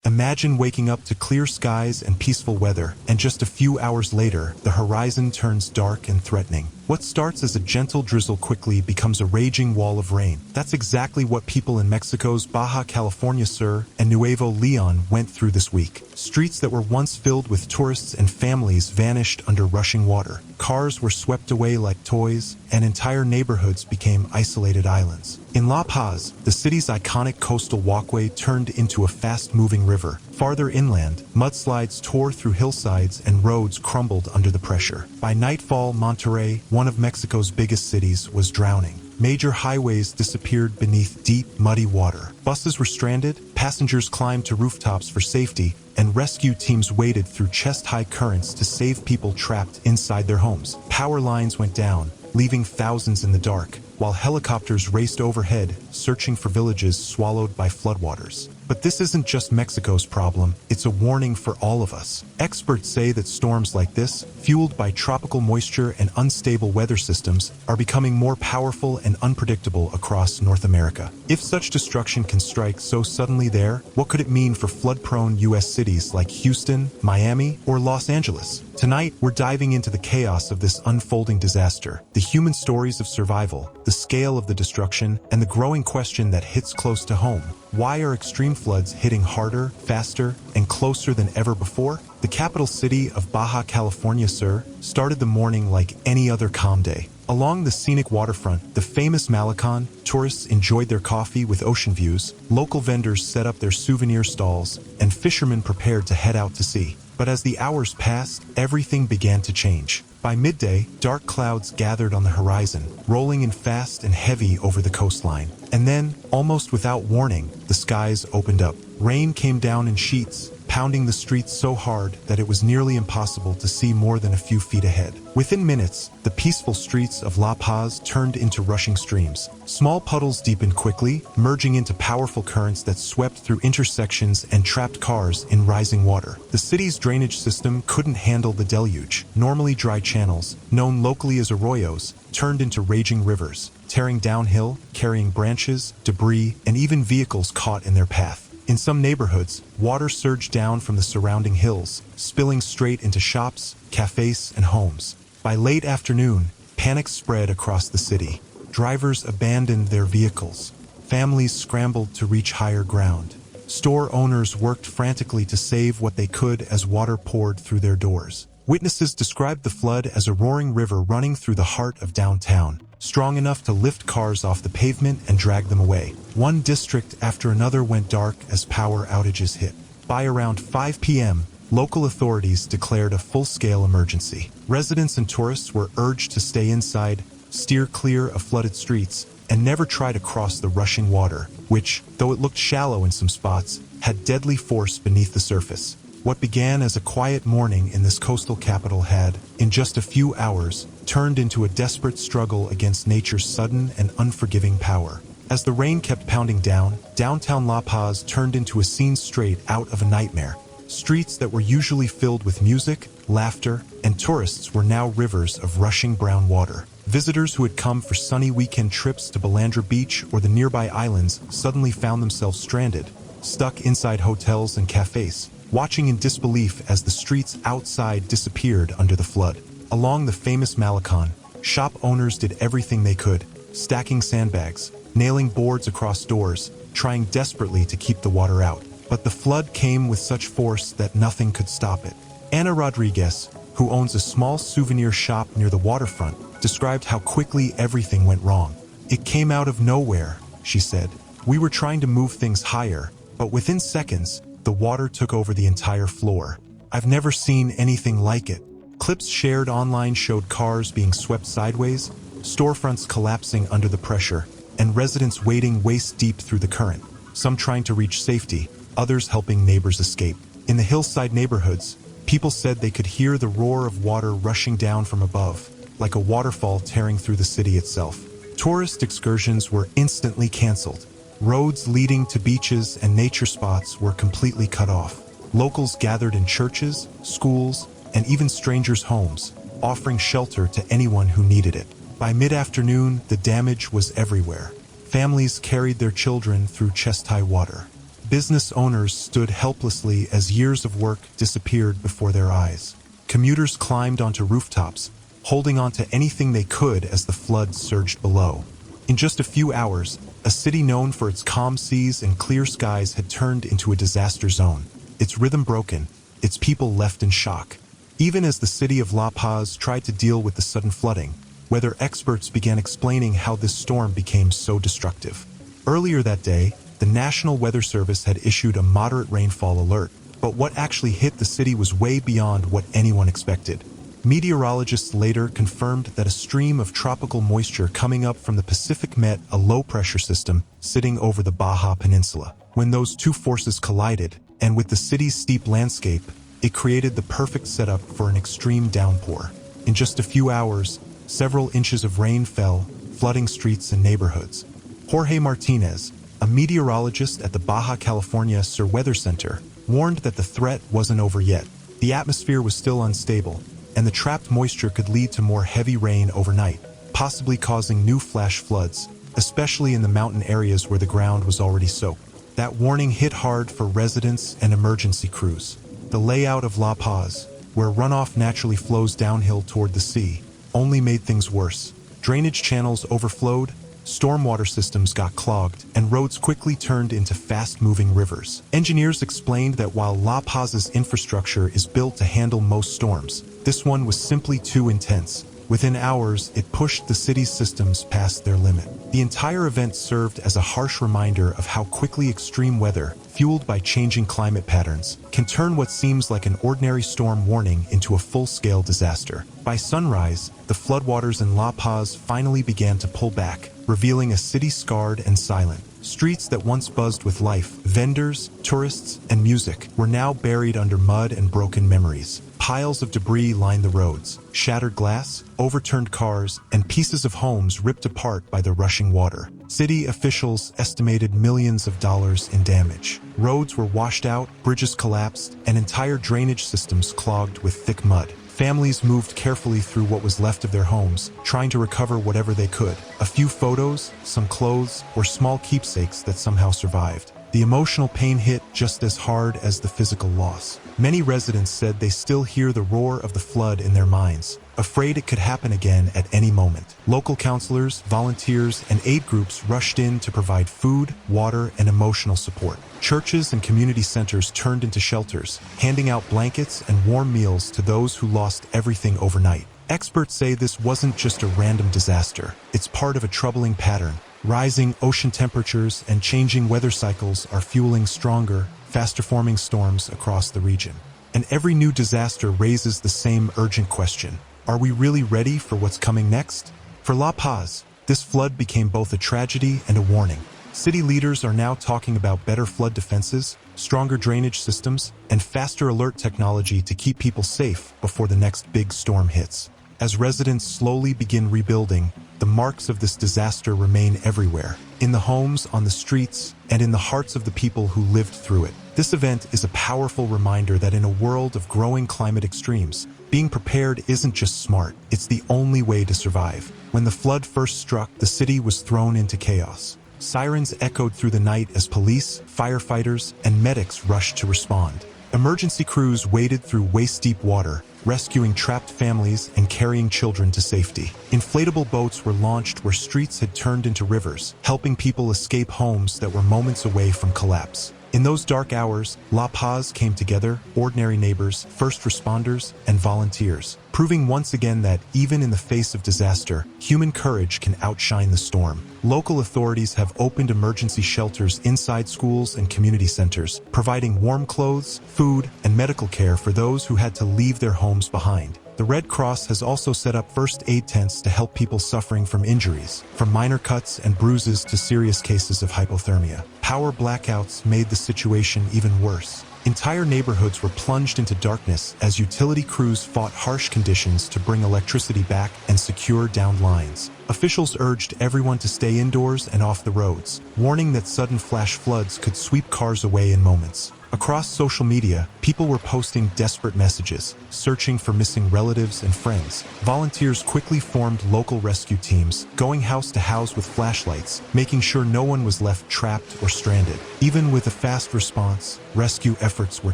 Imagine waking up to clear skies and peaceful weather, and just a few hours later, the horizon turns dark and threatening. What starts as a gentle drizzle quickly becomes a raging wall of rain. That's exactly what people in Mexico's Baja California Sur and Nuevo Leon went through this week. Streets that were once filled with tourists and families vanished under rushing water. Cars were swept away like toys, and entire neighborhoods became isolated islands. In La Paz, the city's iconic coastal walkway turned into a fast-moving river. Farther inland, mudslides tore through hillsides and roads crumbled under the pressure. By nightfall, Monterrey, one of Mexico's biggest cities, was drowning. Major highways disappeared beneath deep, muddy water. Buses were stranded, passengers climbed to rooftops for safety, and rescue teams waded through chest-high currents to save people trapped inside their homes. Power lines went down, leaving thousands in the dark, while helicopters raced overhead, searching for villages swallowed by floodwaters. But this isn't just Mexico's problem, it's a warning for all of us. Experts say that storms like this, fueled by tropical moisture and unstable weather systems, are becoming more powerful and unpredictable across North America. If such destruction can strike so suddenly there, what could it mean for flood-prone U.S. cities like Houston, Miami, or Los Angeles? Tonight, we're diving into the chaos of this unfolding disaster, the human stories of survival, the scale of the destruction, and the growing question that hits close to home. Why are extreme floods hitting harder, faster, and closer than ever before? The capital city of Baja California Sur started the morning like any other calm day. Along the scenic waterfront, the famous Malecon, tourists enjoyed their coffee with ocean views, local vendors set up their souvenir stalls, and fishermen prepared to head out to sea. But as the hours passed, everything began to change. By midday, dark clouds gathered on the horizon, rolling in fast and heavy over the coastline. And then, almost without warning, the skies opened up. Rain came down in sheets, pounding the streets so hard that it was nearly impossible to see more than a few feet ahead. Within minutes, the peaceful streets of La Paz turned into rushing streams. Small puddles deepened quickly, merging into powerful currents that swept through intersections and trapped cars in rising water. The city's drainage system couldn't handle the deluge. Normally dry channels, known locally as arroyos, turned into raging rivers, tearing downhill, carrying branches, debris, and even vehicles caught in their path. In some neighborhoods, water surged down from the surrounding hills, spilling straight into shops, cafes, and homes. By late afternoon, panic spread across the city. Drivers abandoned their vehicles. Families scrambled to reach higher ground. Store owners worked frantically to save what they could as water poured through their doors. Witnesses described the flood as a roaring river running through the heart of downtown, strong enough to lift cars off the pavement and drag them away. One district after another went dark as power outages hit. By around 5 p.m., local authorities declared a full-scale emergency. Residents and tourists were urged to stay inside, steer clear of flooded streets, and never try to cross the rushing water, which, though it looked shallow in some spots, had deadly force beneath the surface. What began as a quiet morning in this coastal capital had, in just a few hours, turned into a desperate struggle against nature's sudden and unforgiving power. As the rain kept pounding down, downtown La Paz turned into a scene straight out of a nightmare. Streets that were usually filled with music, laughter, and tourists were now rivers of rushing brown water. Visitors who had come for sunny weekend trips to Balandra Beach or the nearby islands suddenly found themselves stranded, stuck inside hotels and cafes, watching in disbelief as the streets outside disappeared under the flood. Along the famous Malecon, shop owners did everything they could, stacking sandbags, nailing boards across doors, trying desperately to keep the water out. But the flood came with such force that nothing could stop it. Ana Rodriguez, who owns a small souvenir shop near the waterfront, described how quickly everything went wrong. "It came out of nowhere," she said. "We were trying to move things higher, but within seconds, the water took over the entire floor. I've never seen anything like it." Clips shared online showed cars being swept sideways, storefronts collapsing under the pressure, and residents wading waist-deep through the current, some trying to reach safety, others helping neighbors escape. In the hillside neighborhoods, people said they could hear the roar of water rushing down from above, like a waterfall tearing through the city itself. Tourist excursions were instantly canceled. Roads leading to beaches and nature spots were completely cut off. Locals gathered in churches, schools, and even strangers' homes, offering shelter to anyone who needed it. By mid-afternoon, the damage was everywhere. Families carried their children through chest-high water. Business owners stood helplessly as years of work disappeared before their eyes. Commuters climbed onto rooftops, holding onto anything they could as the flood surged below. In just a few hours, a city known for its calm seas and clear skies had turned into a disaster zone. Its rhythm broken, its people left in shock. Even as the city of La Paz tried to deal with the sudden flooding, weather experts began explaining how this storm became so destructive. Earlier that day, the National Weather Service had issued a moderate rainfall alert, but what actually hit the city was way beyond what anyone expected. Meteorologists later confirmed that a stream of tropical moisture coming up from the Pacific met a low-pressure system sitting over the Baja Peninsula. When those two forces collided, and with the city's steep landscape, it created the perfect setup for an extreme downpour. In just a few hours, several inches of rain fell, flooding streets and neighborhoods. Jorge Martinez, a meteorologist at the Baja California Weather Center, warned that the threat wasn't over yet. The atmosphere was still unstable, and the trapped moisture could lead to more heavy rain overnight, possibly causing new flash floods, especially in the mountain areas where the ground was already soaked. That warning hit hard for residents and emergency crews. The layout of La Paz, where runoff naturally flows downhill toward the sea, only made things worse. Drainage channels overflowed, stormwater systems got clogged, and roads quickly turned into fast-moving rivers. Engineers explained that while La Paz's infrastructure is built to handle most storms, this one was simply too intense. Within hours, it pushed the city's systems past their limit. The entire event served as a harsh reminder of how quickly extreme weather, fueled by changing climate patterns, can turn what seems like an ordinary storm warning into a full-scale disaster. By sunrise, the floodwaters in La Paz finally began to pull back, revealing a city scarred and silent. Streets that once buzzed with life, vendors, tourists, and music were now buried under mud and broken memories. Piles of debris lined the roads, shattered glass, overturned cars, and pieces of homes ripped apart by the rushing water. City officials estimated millions of dollars in damage. Roads were washed out, bridges collapsed, and entire drainage systems clogged with thick mud. Families moved carefully through what was left of their homes, trying to recover whatever they could. A few photos, some clothes, or small keepsakes that somehow survived. The emotional pain hit just as hard as the physical loss. Many residents said they still hear the roar of the flood in their minds, afraid it could happen again at any moment. Local counselors, volunteers, and aid groups rushed in to provide food, water, and emotional support. Churches and community centers turned into shelters, handing out blankets and warm meals to those who lost everything overnight. Experts say this wasn't just a random disaster. It's part of a troubling pattern. Rising ocean temperatures and changing weather cycles are fueling stronger, faster-forming storms across the region. And every new disaster raises the same urgent question. Are we really ready for what's coming next? For La Paz, this flood became both a tragedy and a warning. City leaders are now talking about better flood defenses, stronger drainage systems, and faster alert technology to keep people safe before the next big storm hits. As residents slowly begin rebuilding, the marks of this disaster remain everywhere, in the homes, on the streets, and in the hearts of the people who lived through it. This event is a powerful reminder that in a world of growing climate extremes, being prepared isn't just smart, it's the only way to survive. When the flood first struck, the city was thrown into chaos. Sirens echoed through the night as police, firefighters, and medics rushed to respond. Emergency crews waded through waist-deep water, rescuing trapped families and carrying children to safety. Inflatable boats were launched where streets had turned into rivers, helping people escape homes that were moments away from collapse. In those dark hours, La Paz came together, ordinary neighbors, first responders, and volunteers, proving once again that, even in the face of disaster, human courage can outshine the storm. Local authorities have opened emergency shelters inside schools and community centers, providing warm clothes, food, and medical care for those who had to leave their homes behind. The Red Cross has also set up first aid tents to help people suffering from injuries, from minor cuts and bruises to serious cases of hypothermia. Power blackouts made the situation even worse. Entire neighborhoods were plunged into darkness as utility crews fought harsh conditions to bring electricity back and secure downed lines. Officials urged everyone to stay indoors and off the roads, warning that sudden flash floods could sweep cars away in moments. Across social media, people were posting desperate messages, searching for missing relatives and friends. Volunteers quickly formed local rescue teams, going house to house with flashlights, making sure no one was left trapped or stranded. Even with a fast response, rescue efforts were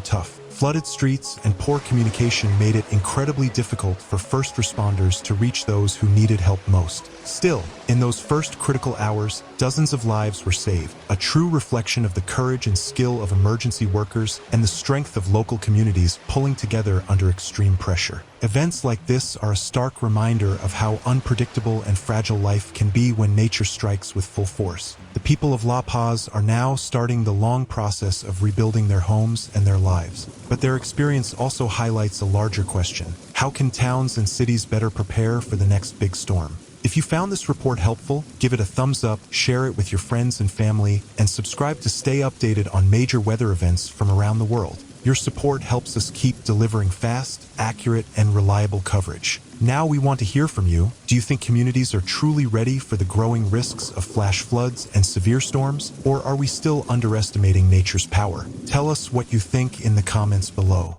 tough. Flooded streets and poor communication made it incredibly difficult for first responders to reach those who needed help most. Still, in those first critical hours, dozens of lives were saved, a true reflection of the courage and skill of emergency workers and the strength of local communities pulling together under extreme pressure. Events like this are a stark reminder of how unpredictable and fragile life can be when nature strikes with full force. The people of La Paz are now starting the long process of rebuilding their homes and their lives. But their experience also highlights a larger question. How can towns and cities better prepare for the next big storm? If you found this report helpful, give it a thumbs up, share it with your friends and family, and subscribe to stay updated on major weather events from around the world. Your support helps us keep delivering fast, accurate, and reliable coverage. Now we want to hear from you. Do you think communities are truly ready for the growing risks of flash floods and severe storms? Or are we still underestimating nature's power? Tell us what you think in the comments below.